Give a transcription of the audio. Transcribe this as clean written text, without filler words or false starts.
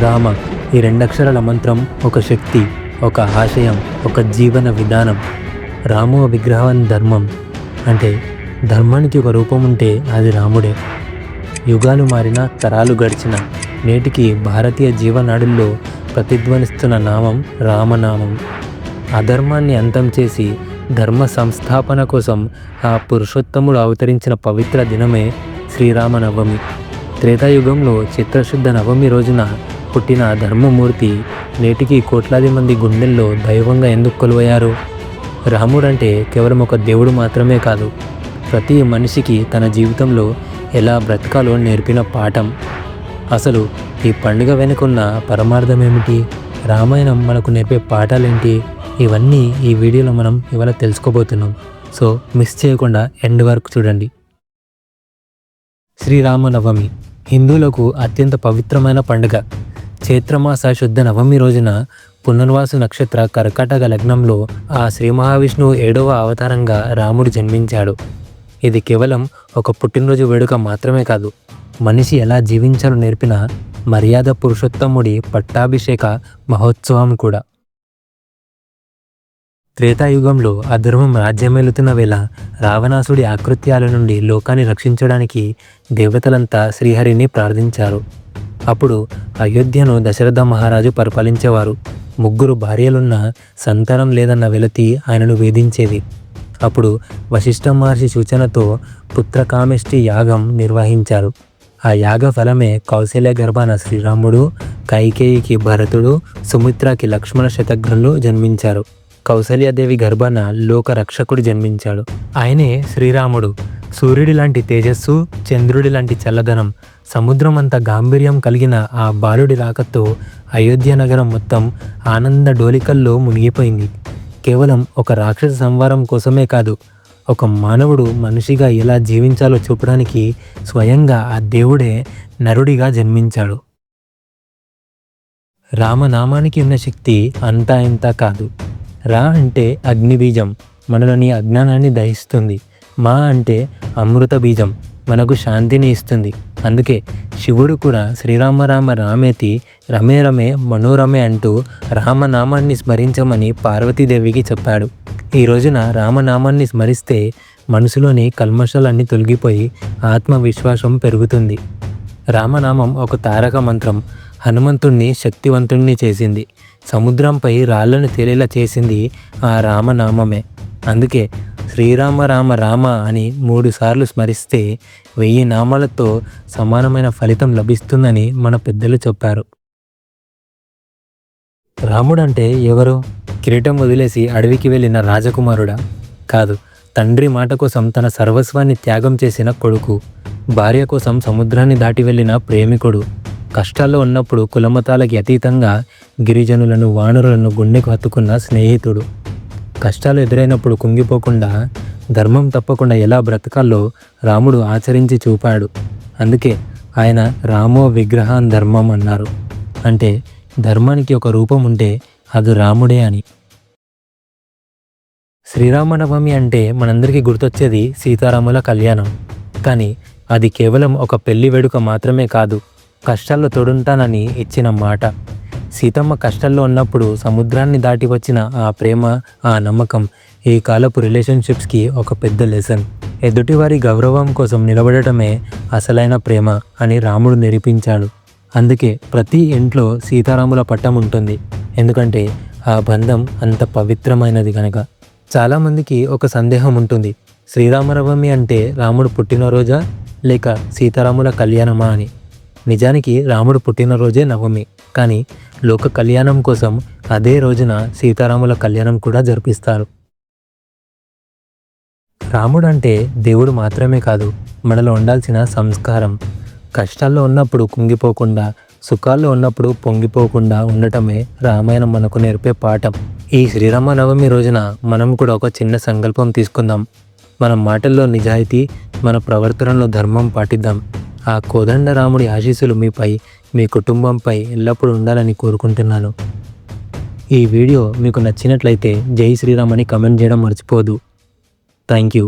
రామ ఈ రెండక్షరాల మంత్రం ఒక శక్తి, ఒక ఆశయం, ఒక జీవన విధానం. రామో విగ్రహం ధర్మం అంటే ధర్మానికి ఒక రూపం ఉంటే అది రాముడే. యుగాలు మారిన, తరాలు గడిచిన నేటికి భారతీయ జీవనాడుల్లో ప్రతిధ్వనిస్తున్న నామం రామనామం. అధర్మాన్ని అంతం చేసి ధర్మ సంస్థాపన కోసం ఆ పురుషోత్తముడు అవతరించిన పవిత్ర దినమే శ్రీరామనవమి. త్రేతాయుగంలో చిత్రశుద్ధ నవమి రోజున పుట్టిన ధర్మమూర్తి నేటికి కోట్లాది మంది గుండెల్లో దైవంగా ఎందుకు కొలువయ్యారు? రాముడంటే కేవలం ఒక దేవుడు మాత్రమే కాదు, ప్రతి మనిషికి తన జీవితంలో ఎలా బ్రతకాలో నేర్పిన పాఠం. అసలు ఈ పండుగ వెనుకున్న పరమార్థం ఏమిటి? రామాయణం మనకు నేర్పే పాఠాలేంటి? ఇవన్నీ ఈ వీడియోలో మనం ఇవాళ తెలుసుకోబోతున్నాం. సో మిస్ చేయకుండా ఎండ్ వరకు చూడండి. శ్రీరామనవమి హిందువులకు అత్యంత పవిత్రమైన పండుగ. చైత్రమాస శుద్ధ నవమి రోజున పునర్వాసు నక్షత్ర కర్కాటక లగ్నంలో ఆ శ్రీ మహావిష్ణువు 7వ అవతారంగా రాముడు జన్మించాడు. ఇది కేవలం ఒక పుట్టినరోజు వేడుక మాత్రమే కాదు, మనిషి ఎలా జీవించాలో నేర్పిన మర్యాద పురుషోత్తముడి పట్టాభిషేక మహోత్సవం కూడా. త్రేతాయుగంలో అధర్మం రాజ్యమేలుతున్న వేళ రావణాసుడి ఆకృత్యాల నుండి లోకాన్ని రక్షించడానికి దేవతలంతా శ్రీహరిని ప్రార్థించారు. అప్పుడు అయోధ్యను దశరథ మహారాజు పరిపాలించేవారు. 3 భార్యలున్న సంతానం లేదన్న వెలతి ఆయనను వేధించేది. అప్పుడు వశిష్ఠ మహర్షి సూచనతో పుత్రకామేష్టి యాగం నిర్వహించారు. ఆ యాగ ఫలమే కౌశల్య గర్భాన శ్రీరాముడు, కైకేయికి భరతుడు, సుమిత్రకి లక్ష్మణ శతఘ్నులు జన్మించారు. కౌసల్యాదేవి గర్భాన లోక రక్షకుడు జన్మించాడు. ఆయనే శ్రీరాముడు. సూర్యుడి లాంటి తేజస్సు, చంద్రుడి లాంటి చల్లదనం, సముద్రం అంత గాంభీర్యం కలిగిన ఆ బాలుడి రాకతో అయోధ్య నగరం మొత్తం ఆనంద డోలికల్లో మునిగిపోయింది. కేవలం ఒక రాక్షస సంహారం కోసమే కాదు, ఒక మానవుడు మనిషిగా ఎలా జీవించాలో చూపడానికి స్వయంగా ఆ దేవుడే నరుడిగా జన్మించాడు. రామనామానికి ఉన్న శక్తి అంతా ఇంతా కాదు. రా అంటే అగ్నిబీజం, మనలోని అజ్ఞానాన్ని దహిస్తుంది. మా అంటే అమృత బీజం, మనకు శాంతిని ఇస్తుంది. అందుకే శివుడు కూడా శ్రీరామ రామ రామేతి రమే రమే మనోరమే అంటూ రామనామాన్ని స్మరించమని పార్వతీదేవికి చెప్పాడు. ఈ రోజున రామనామాన్ని స్మరిస్తే మనసులోని కల్మషాలన్నీ తొలగిపోయి ఆత్మవిశ్వాసం పెరుగుతుంది. రామనామం ఒక తారక మంత్రం. హనుమంతుణ్ణి శక్తివంతుణ్ణి చేసింది, సముద్రంపై రాళ్లను తేలేలా చేసింది ఆ రామనామమే. అందుకే శ్రీరామ రామ రామ అని 3 సార్లు స్మరిస్తే 1000 నామాలతో సమానమైన ఫలితం లభిస్తుందని మన పెద్దలు చెప్పారు. రాముడంటే ఎవరు? కిరీటం వదిలేసి అడవికి వెళ్ళిన రాజకుమారుడా? కాదు, తండ్రి మాట కోసం తన సర్వస్వాన్ని త్యాగం చేసిన కొడుకు, భార్య కోసం సముద్రాన్ని దాటి వెళ్ళిన ప్రేమికుడు, కష్టాల్లో ఉన్నప్పుడు కులమతాలకి అతీతంగా గిరిజనులను, వానరులను గుండెకు హత్తుకున్న స్నేహితుడు, కష్టాలు ఎదురైనప్పుడు కుంగిపోకుండా ధర్మం తప్పకుండా ఎలా బ్రతకాలో రాముడు ఆచరించి చూపాడు. అందుకే ఆయన రామో విగ్రహం ధర్మం అన్నారు. అంటే ధర్మానికి ఒక రూపం ఉంటే అది రాముడే అని. శ్రీరామనవమి అంటే మనందరికీ గుర్తొచ్చేది సీతారాముల కళ్యాణం. కానీ అది కేవలం ఒక పెళ్లి వేడుక మాత్రమే కాదు, కష్టాల్లో తోడుంటానని ఇచ్చిన మాట. సీతమ్మ కష్టాల్లో ఉన్నప్పుడు సముద్రాన్ని దాటి వచ్చిన ఆ ప్రేమ, ఆ నమ్మకం ఈ కాలపు రిలేషన్షిప్స్కి ఒక పెద్ద లెసన్. ఎదుటివారి గౌరవం కోసం నిలబడటమే అసలైన ప్రేమ అని రాముడు నిరూపించాడు. అందుకే ప్రతి ఇంట్లో సీతారాముల పట్టం ఉంటుంది, ఎందుకంటే ఆ బంధం అంత పవిత్రమైనది కనుక. చాలామందికి ఒక సందేహం ఉంటుంది, శ్రీరామనవమి అంటే రాముడు పుట్టినరోజా లేక సీతారాముల కళ్యాణమా అని. నిజానికి రాముడు పుట్టినరోజే నవమి, కానీ లోక కళ్యాణం కోసం అదే రోజున సీతారాముల కళ్యాణం కూడా జరిపిస్తారు. రాముడు అంటే దేవుడు మాత్రమే కాదు, మనలో ఉండాల్సిన సంస్కారం. కష్టాల్లో ఉన్నప్పుడు కుంగిపోకుండా, సుఖాల్లో ఉన్నప్పుడు పొంగిపోకుండా ఉండటమే రామాయణం మనకు నేర్పే పాఠం. ఈ శ్రీరామనవమి రోజున మనం కూడా ఒక చిన్న సంకల్పం తీసుకుందాం. మన మాటల్లో నిజాయితీ, మన ప్రవర్తనలో ధర్మం పాటిద్దాం. ఆ కోదండ రాముడి ఆశీస్సులు మీపై, మీ కుటుంబంపై ఎల్లప్పుడూ ఉండాలని కోరుకుంటున్నాను. ఈ వీడియో మీకు నచ్చినట్లయితే జై శ్రీరామ్ అని కమెంట్ చేయడం మర్చిపోదు. Thank you.